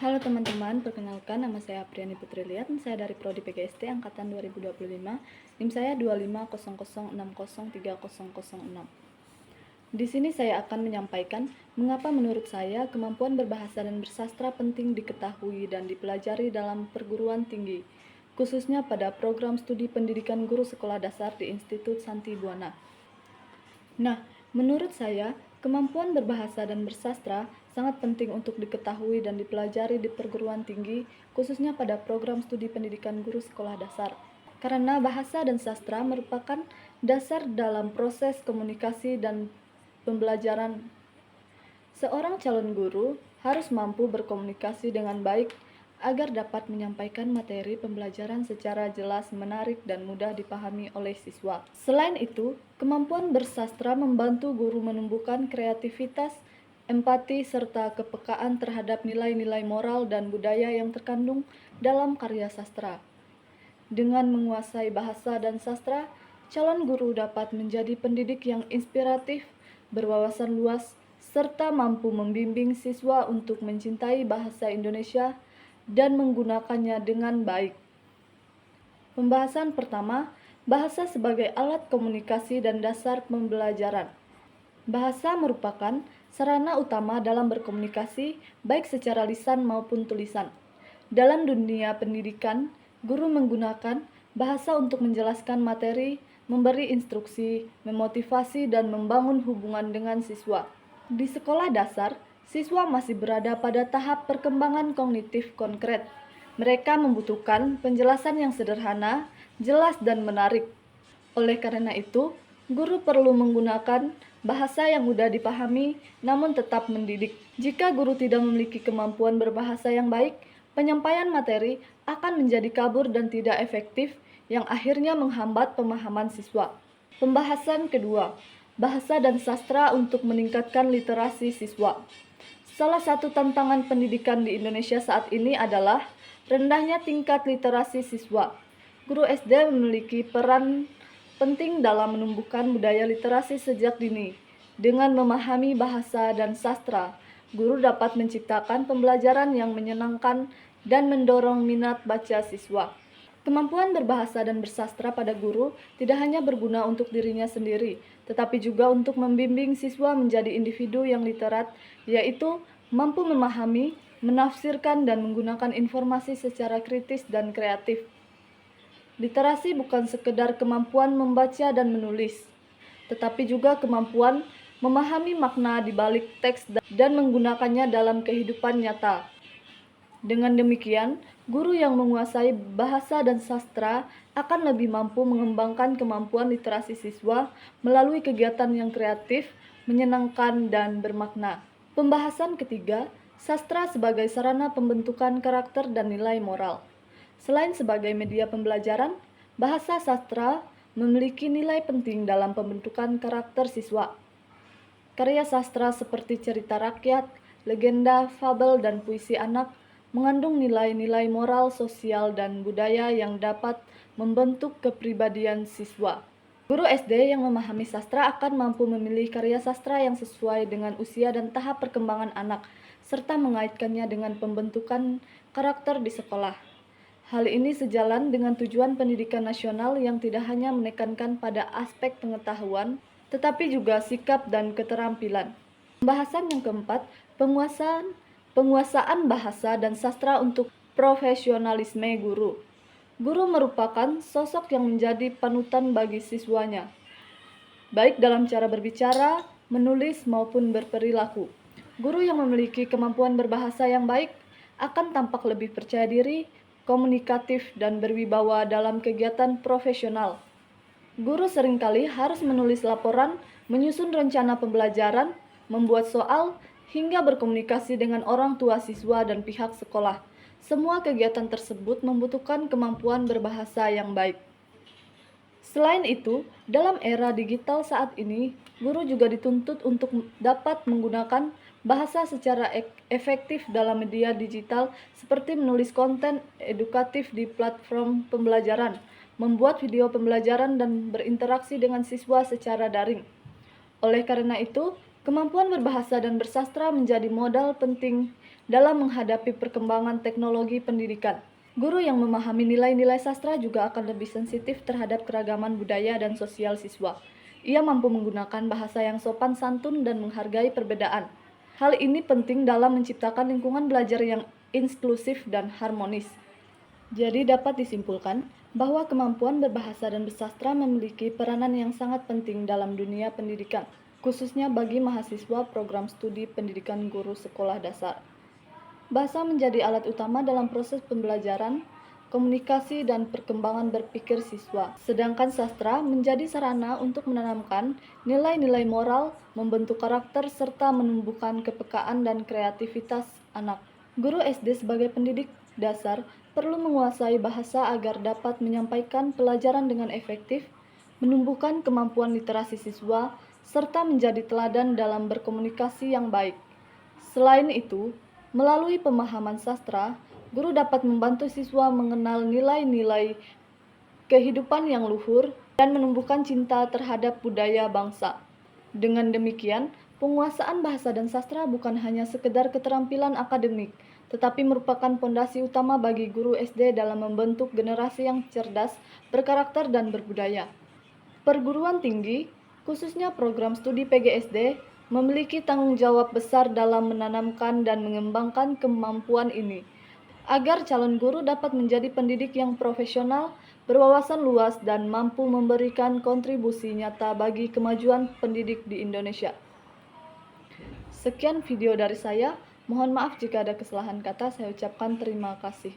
Halo teman-teman, perkenalkan nama saya Apriani Putri Liat, saya dari Prodi PGST angkatan 2025, NIM saya 2500603006. Di sini saya akan menyampaikan mengapa menurut saya kemampuan berbahasa dan bersastra penting diketahui dan dipelajari dalam perguruan tinggi, khususnya pada program studi pendidikan guru sekolah dasar di Institut Santi Buana. Nah, menurut saya, kemampuan berbahasa dan bersastra sangat penting untuk diketahui dan dipelajari di perguruan tinggi, khususnya pada program studi pendidikan guru sekolah dasar. Karena bahasa dan sastra merupakan dasar dalam proses komunikasi dan pembelajaran. Seorang calon guru harus mampu berkomunikasi dengan baik agar dapat menyampaikan materi pembelajaran secara jelas, menarik, dan mudah dipahami oleh siswa. Selain itu, kemampuan bersastra membantu guru menumbuhkan kreativitas, empati, serta kepekaan terhadap nilai-nilai moral dan budaya yang terkandung dalam karya sastra. Dengan menguasai bahasa dan sastra, calon guru dapat menjadi pendidik yang inspiratif, berwawasan luas, serta mampu membimbing siswa untuk mencintai bahasa Indonesia dan menggunakannya dengan baik. Pembahasan pertama, bahasa sebagai alat komunikasi dan dasar pembelajaran. Bahasa merupakan sarana utama dalam berkomunikasi, baik secara lisan maupun tulisan. Dalam dunia pendidikan, guru menggunakan bahasa untuk menjelaskan materi, memberi instruksi, memotivasi, dan membangun hubungan dengan siswa. Di sekolah dasar, siswa masih berada pada tahap perkembangan kognitif konkret. Mereka membutuhkan penjelasan yang sederhana, jelas, dan menarik. Oleh karena itu, guru perlu menggunakan bahasa yang mudah dipahami namun tetap mendidik. Jika guru tidak memiliki kemampuan berbahasa yang baik, penyampaian materi akan menjadi kabur dan tidak efektif yang akhirnya menghambat pemahaman siswa. Pembahasan kedua, bahasa dan sastra untuk meningkatkan literasi siswa. Salah satu tantangan pendidikan di Indonesia saat ini adalah rendahnya tingkat literasi siswa. Guru SD memiliki peran penting dalam menumbuhkan budaya literasi sejak dini. Dengan memahami bahasa dan sastra, guru dapat menciptakan pembelajaran yang menyenangkan dan mendorong minat baca siswa. Kemampuan berbahasa dan bersastra pada guru tidak hanya berguna untuk dirinya sendiri, tetapi juga untuk membimbing siswa menjadi individu yang literat, yaitu mampu memahami, menafsirkan, dan menggunakan informasi secara kritis dan kreatif. Literasi bukan sekedar kemampuan membaca dan menulis, tetapi juga kemampuan memahami makna di balik teks dan menggunakannya dalam kehidupan nyata. Dengan demikian, guru yang menguasai bahasa dan sastra akan lebih mampu mengembangkan kemampuan literasi siswa melalui kegiatan yang kreatif, menyenangkan, dan bermakna. Pembahasan ketiga, sastra sebagai sarana pembentukan karakter dan nilai moral. Selain sebagai media pembelajaran, bahasa sastra memiliki nilai penting dalam pembentukan karakter siswa. Karya sastra seperti cerita rakyat, legenda, fabel, dan puisi anak mengandung nilai-nilai moral, sosial, dan budaya yang dapat membentuk kepribadian siswa. Guru SD yang memahami sastra akan mampu memilih karya sastra yang sesuai dengan usia dan tahap perkembangan anak, serta mengaitkannya dengan pembentukan karakter di sekolah. Hal ini sejalan dengan tujuan pendidikan nasional yang tidak hanya menekankan pada aspek pengetahuan, tetapi juga sikap dan keterampilan. Pembahasan yang keempat, penguasaan bahasa dan sastra untuk profesionalisme guru. Guru merupakan sosok yang menjadi panutan bagi siswanya, baik dalam cara berbicara, menulis, maupun berperilaku. Guru yang memiliki kemampuan berbahasa yang baik akan tampak lebih percaya diri, komunikatif, dan berwibawa dalam kegiatan profesional. Guru seringkali harus menulis laporan, menyusun rencana pembelajaran, membuat soal, hingga berkomunikasi dengan orang tua siswa dan pihak sekolah. Semua kegiatan tersebut membutuhkan kemampuan berbahasa yang baik. Selain itu, dalam era digital saat ini, guru juga dituntut untuk dapat menggunakan bahasa secara efektif dalam media digital seperti menulis konten edukatif di platform pembelajaran, membuat video pembelajaran, dan berinteraksi dengan siswa secara daring. Oleh karena itu, kemampuan berbahasa dan bersastra menjadi modal penting dalam menghadapi perkembangan teknologi pendidikan. Guru yang memahami nilai-nilai sastra juga akan lebih sensitif terhadap keragaman budaya dan sosial siswa. Ia mampu menggunakan bahasa yang sopan santun dan menghargai perbedaan. Hal ini penting dalam menciptakan lingkungan belajar yang inklusif dan harmonis. Jadi dapat disimpulkan bahwa kemampuan berbahasa dan bersastra memiliki peranan yang sangat penting dalam dunia pendidikan, khususnya bagi mahasiswa program studi pendidikan guru sekolah dasar. Bahasa menjadi alat utama dalam proses pembelajaran, komunikasi, dan perkembangan berpikir siswa. Sedangkan sastra menjadi sarana untuk menanamkan nilai-nilai moral, membentuk karakter, serta menumbuhkan kepekaan dan kreativitas anak. Guru SD sebagai pendidik dasar perlu menguasai bahasa agar dapat menyampaikan pelajaran dengan efektif, menumbuhkan kemampuan literasi siswa, serta menjadi teladan dalam berkomunikasi yang baik. Selain itu, melalui pemahaman sastra, guru dapat membantu siswa mengenal nilai-nilai kehidupan yang luhur dan menumbuhkan cinta terhadap budaya bangsa. Dengan demikian, penguasaan bahasa dan sastra bukan hanya sekedar keterampilan akademik, tetapi merupakan pondasi utama bagi guru SD dalam membentuk generasi yang cerdas, berkarakter, dan berbudaya. Perguruan tinggi, khususnya program studi PGSD, memiliki tanggung jawab besar dalam menanamkan dan mengembangkan kemampuan ini, agar calon guru dapat menjadi pendidik yang profesional, berwawasan luas, dan mampu memberikan kontribusi nyata bagi kemajuan pendidik di Indonesia. Sekian video dari saya, mohon maaf jika ada kesalahan kata, saya ucapkan terima kasih.